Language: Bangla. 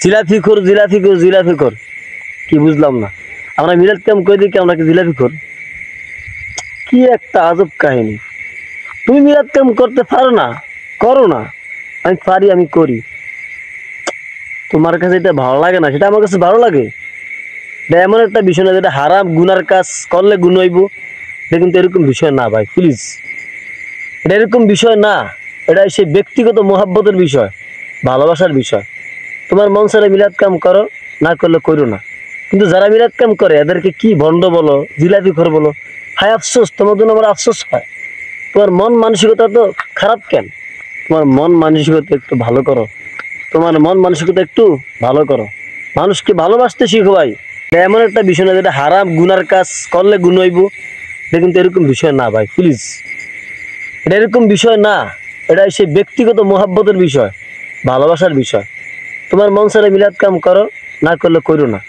জিলাফিখোর জিলাফিখোর জিলাফিখোর কি বুঝলাম না। আমরা মিলাদ কাম করে দিই কি আমরা কি জিলাফিখোর? কি একটা আজব কাহিনী। তুমি মিলাদ কাম করতে পারো না, করো না। আমি পারি, আমি করি। তোমার কাছে এটা ভালো লাগে না, সেটা আমার কাছে ভালো লাগে। এটা এমন একটা বিষয় না যেটা হারাম গুনার কাজ করলে গুণ হইব, এটা কিন্তু এরকম বিষয় না ভাই, প্লিজ। এটা এরকম বিষয় না। এটা সেই ব্যক্তিগত মোহাব্বতের বিষয়, ভালোবাসার বিষয়। তোমার মন চাইলে মিলাদ কাম করো, না করলে করো না। কিন্তু যারা মিলাদ কাম করে এদেরকে কি ভণ্ড বলো, জিলাপিখোর বলো, হায় আফসোস, তোমার জন্য আমার আফসোস হয়। তোমার মন মানসিকতা তো খারাপ কেন? তোমার মন মানসিকতা একটু ভালো করো। তোমার মন মানসিকতা একটু ভালো করো। মানুষকে ভালোবাসতে শিখো ভাই। এটা এমন একটা বিষয় না যেটা হারাম গুনার কাজ করলে গুণ হইব, এটা কিন্তু এরকম বিষয় না ভাই, প্লিজ। এটা এরকম বিষয় না। এটা সেই ব্যক্তিগত মোহাব্বতের বিষয়, ভালোবাসার বিষয়। তোমার মন চাইলে মিলাদ কাম করো, না করলে করো না।